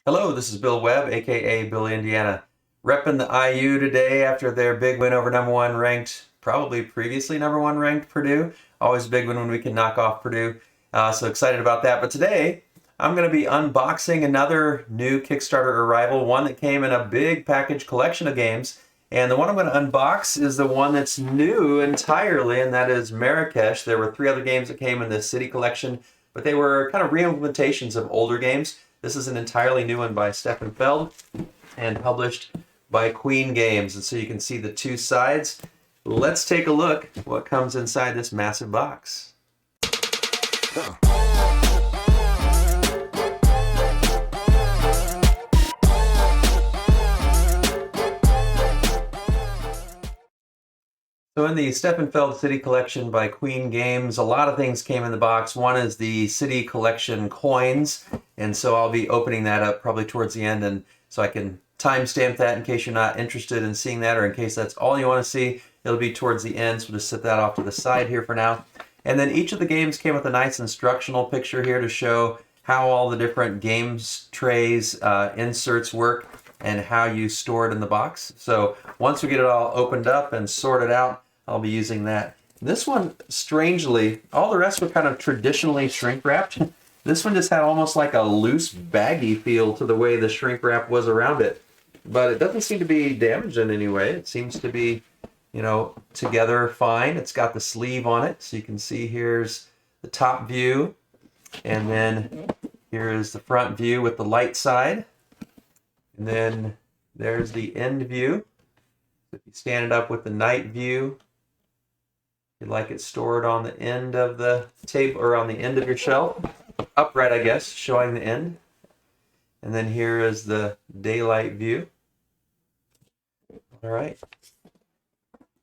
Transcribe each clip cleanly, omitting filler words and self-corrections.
Hello, this is Bill Webb, aka Billy Indiana, repping the IU today after their big win over number one ranked, probably previously number one ranked Purdue. Always a big win when we can knock off Purdue. So excited about that. But today I'm going to be unboxing another new Kickstarter arrival, one that came in a big package collection of games. And the one I'm going to unbox is the one that's new entirely, and that is Marrakesh. There were 3 other games that came in the City Collection, but they were kind of re-implementations of older games. This is an entirely new one by Stefan Feld and published by Queen Games. And so you can see the 2 sides. Let's take a look what comes inside this massive box. So in the Stefan Feld City Collection by Queen Games, a lot of things came in the box. One is the City Collection coins, and so I'll be opening that up probably towards the end, and so I can timestamp that in case you're not interested in seeing that, or in case that's all you want to see. It'll be towards the end, so just set that off to the side here for now. And then each of the games came with a nice instructional picture here to show how all the different games trays, inserts work, and how you store it in the box. So once we get it all opened up and sorted out, I'll be using that. This one, strangely, all the rest were kind of traditionally shrink wrapped. This one just had almost like a loose, baggy feel to the way the shrink wrap was around it. But it doesn't seem to be damaged in any way. It seems to be, you know, together fine. It's got the sleeve on it, so you can see here's the top view, and then here's the front view with the light side, and then there's the end view. If you stand it up with the night view, you'd like it stored on the end of the table, or on the end of your shelf, upright I guess, showing the end. And then here is the daylight view. All right.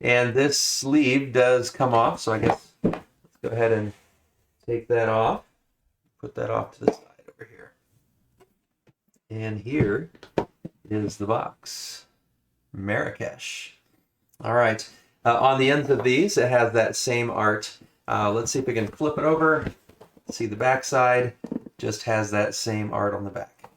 And this sleeve does come off, so I guess let's go ahead and take that off. Put that off to the side over here. And here is the box. Marrakesh. All right. On the ends of these, it has that same art. Let's see if we can flip it over. See the back side. Just has that same art on the back.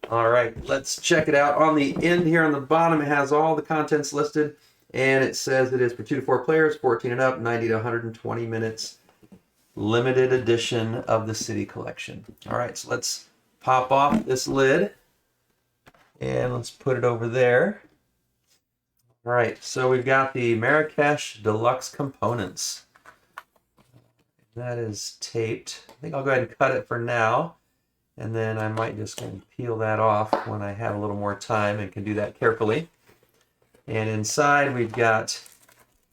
All right, let's check it out. On the end here on the bottom, it has all the contents listed, and it says it is for 2 to 4 players, 14 and up, 90 to 120 minutes. Limited edition of the City Collection. All right, so let's pop off this lid, and let's put it over there. All right, so we've got the Marrakesh Deluxe components. That is taped. I think I'll go ahead and cut it for now, and then I might just go and peel that off when I have a little more time and can do that carefully. And inside we've got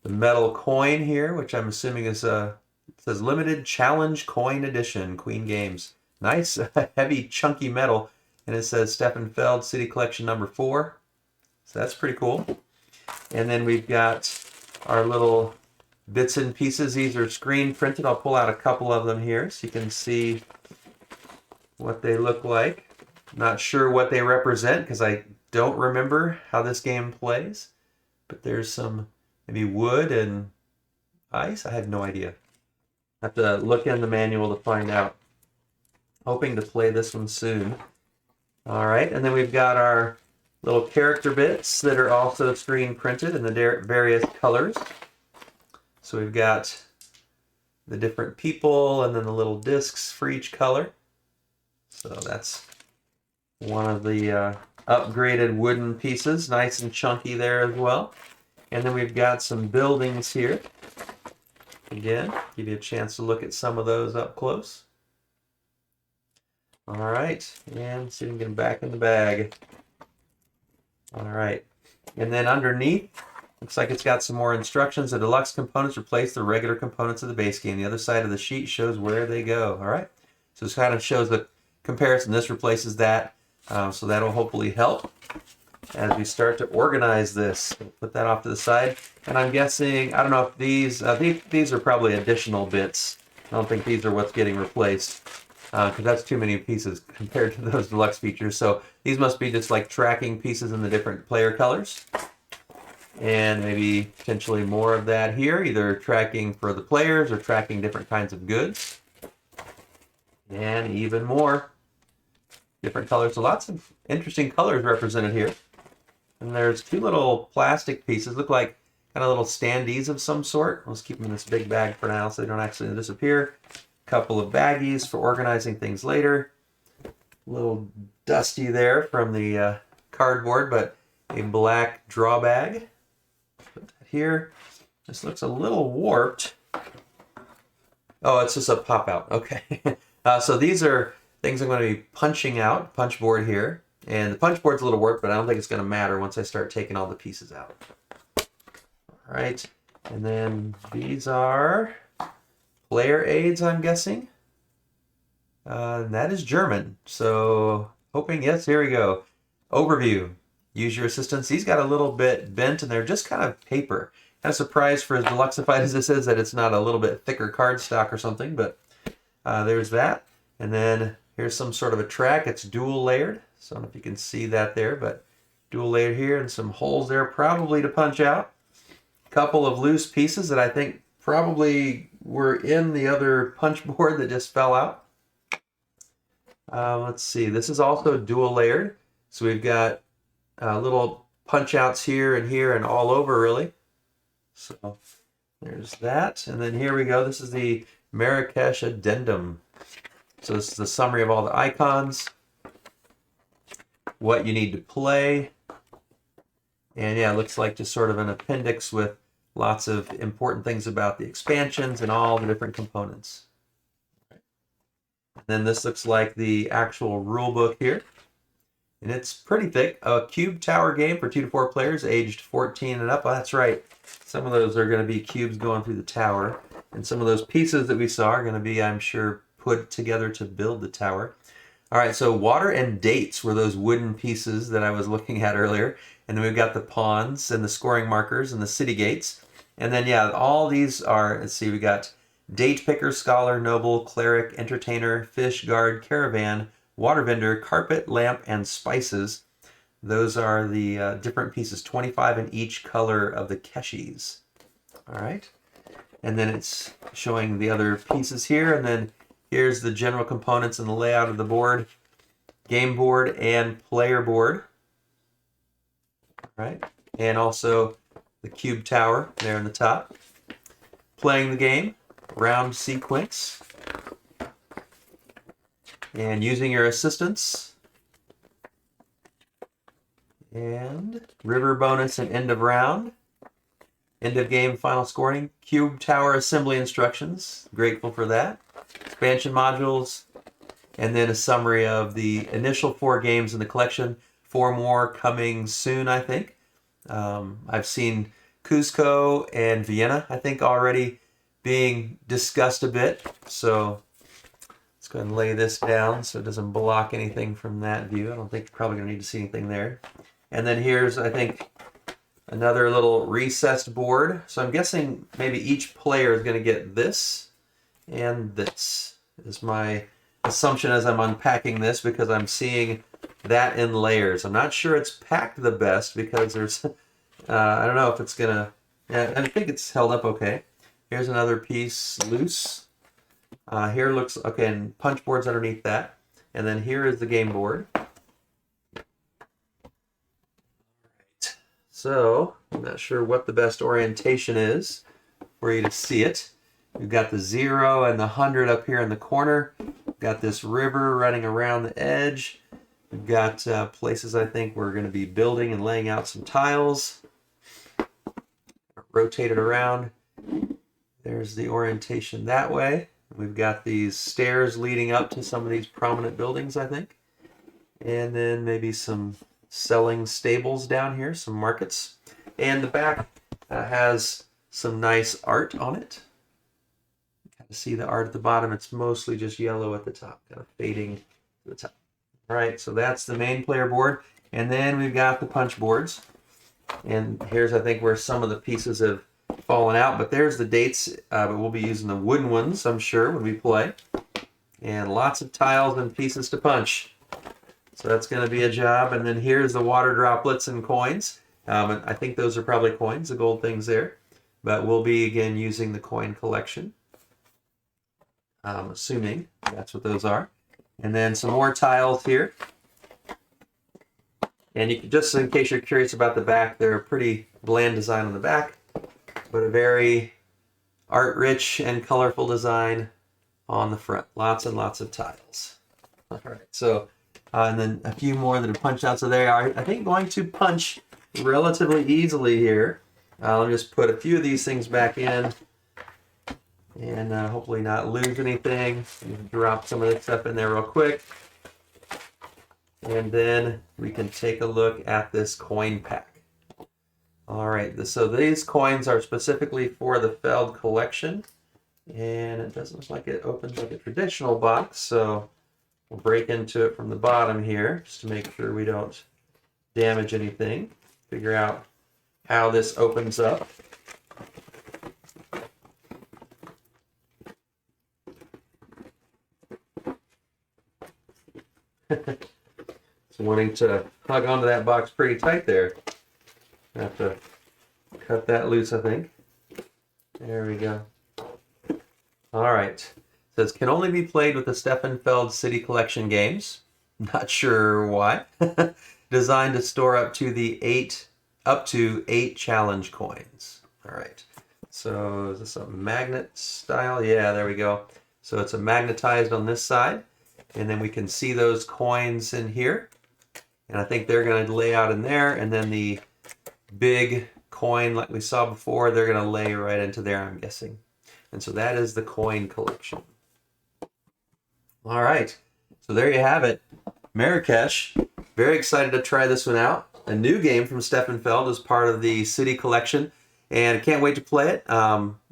the metal coin here, which I'm assuming is it says Limited Challenge Coin Edition, Queen Games. Nice, heavy, chunky metal, and it says Stefan Feld City Collection number 4. So that's pretty cool. And then we've got our little bits and pieces. These are screen printed. I'll pull out a couple of them here so you can see what they look like. Not sure what they represent because I don't remember how this game plays. But there's some maybe wood and ice. I have no idea. I have to look in the manual to find out. Hoping to play this one soon. All right, and then we've got our little character bits that are also screen printed in the various colors. So we've got the different people and then the little discs for each color. So that's one of the upgraded wooden pieces, nice and chunky there as well. And then we've got some buildings here. Again, give you a chance to look at some of those up close. All right, and see if we can get them back in the bag. All right, and then underneath, looks like it's got some more instructions. The deluxe components replace the regular components of the base game. The other side of the sheet shows where they go. All right, so this kind of shows the comparison. This replaces that, so that'll hopefully help as we start to organize this. We'll put that off to the side, and I'm guessing, I don't know if these are probably additional bits. I don't think these are what's getting replaced, because that's too many pieces compared to those deluxe features. So these must be just like tracking pieces in the different player colors. And maybe potentially more of that here, either tracking for the players or tracking different kinds of goods. And even more different colors. So lots of interesting colors represented here. And there's two little plastic pieces, look like kind of little standees of some sort. Let's keep them in this big bag for now so they don't actually disappear. A couple of baggies for organizing things later. A little dusty there from the cardboard, but a black draw bag. Put that here. This looks a little warped. Oh, it's just a pop out. Okay. So these are things I'm going to be punching out. Punch board here. And the punch board's a little warped, but I don't think it's going to matter once I start taking all the pieces out. All right. And then these are player aids, I'm guessing. That is German. So hoping, yes, here we go. Overview. Use your assistance. These got a little bit bent and they're just kind of paper. Kind of surprised for as deluxeified as this is that it's not a little bit thicker cardstock or something, but there's that. And then here's some sort of a track. It's dual layered. So I don't know if you can see that there, but dual layered here and some holes there probably to punch out. A couple of loose pieces that I think probably were in the other punch board that just fell out. Let's see, this is also dual layered. So we've got little punch outs here and all over really. So there's that. And then here we go. This is the Marrakesh addendum. So this is the summary of all the icons, what you need to play. And yeah, it looks like just sort of an appendix with lots of important things about the expansions and all the different components. And then this looks like the actual rule book here. And it's pretty thick. A cube tower game for 2 to 4 players aged 14 and up. Oh, that's right. Some of those are going to be cubes going through the tower. And some of those pieces that we saw are going to be, I'm sure, put together to build the tower. All right, so water and dates were those wooden pieces that I was looking at earlier. And then we've got the pawns and the scoring markers and the city gates. And then, yeah, all these are, let's see, we got date picker, scholar, noble, cleric, entertainer, fish, guard, caravan, water vendor, carpet, lamp, and spices. Those are the different pieces, 25 in each color of the keshes. All right. And then it's showing the other pieces here. And then here's the general components and the layout of the board, game board and player board. All right. And also the cube tower there in the top. Playing the game, round sequence. And using your assistance. And river bonus and end of round. End of game final scoring. Cube tower assembly instructions. Grateful for that. Expansion modules. And then a summary of the initial 4 games in the collection. 4 more coming soon, I think. I've seen Cusco and Vienna, I think, already being discussed a bit. So let's go ahead and lay this down so it doesn't block anything from that view. I don't think you're probably going to need to see anything there. And then here's, I think, another little recessed board. So I'm guessing maybe each player is going to get this and this is my assumption as I'm unpacking this, because I'm seeing that in layers. I'm not sure it's packed the best because there's, I don't know if it's going to, I think it's held up okay. Here's another piece loose. Here looks, okay, and punch boards underneath that. And then here is the game board. So, I'm not sure what the best orientation is for you to see it. We've got the 0 and the 100 up here in the corner. We've got this river running around the edge. We've got places I think we're going to be building and laying out some tiles. Rotate it around. There's the orientation that way. We've got these stairs leading up to some of these prominent buildings, I think. And then maybe some selling stables down here, some markets. And the back has some nice art on it. Kind of see the art at the bottom. It's mostly just yellow at the top, kind of fading to the top. All right, so that's the main player board. And then we've got the punch boards. And here's, I think, where some of the pieces have fallen out. But there's the dates. But we'll be using the wooden ones, I'm sure, when we play. And lots of tiles and pieces to punch. So that's going to be a job. And then here's the water droplets and coins. And I think those are probably coins, the gold things there. But we'll be, again, using the coin collection. Assuming that's what those are. And then some more tiles here. And you can, just in case you're curious about the back, they're a pretty bland design on the back, but a very art-rich and colorful design on the front. Lots and lots of tiles. All right, so and then a few more that have punched out. So they are, I think, going to punch relatively easily here. I'll just put a few of these things back in and hopefully not lose anything. Drop some of this stuff in there real quick. And then we can take a look at this coin pack. All right, so these coins are specifically for the Feld collection. And it doesn't look like it opens like a traditional box, so we'll break into it from the bottom here just to make sure we don't damage anything. Figure out how this opens up. It's wanting to hug onto that box pretty tight there. I have to cut that loose, I think. There we go. All right. It says can only be played with the Stefan Feld City Collection games. Not sure why. Designed to store up to 8 challenge coins. All right. So is this a magnet style? Yeah, there we go. So it's a magnetized on this side, and then we can see those coins in here. And I think they're going to lay out in there, and then the big coin like we saw before, they're going to lay right into there, I'm guessing. And so that is the coin collection. All right, so there you have it. Marrakesh. Very excited to try this one out. A new game from Stefan Feld as part of the City Collection, and I can't wait to play it.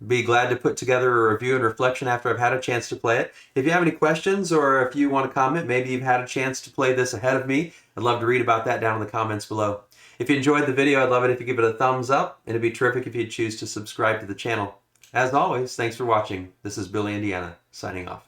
Be glad to put together a review and reflection after I've had a chance to play it. If you have any questions or if you want to comment, maybe you've had a chance to play this ahead of me, I'd love to read about that down in the comments below. If you enjoyed the video, I'd love it if you give it a thumbs up, and it'd be terrific if you'd choose to subscribe to the channel. As always, thanks for watching. This is Billy Indiana, signing off.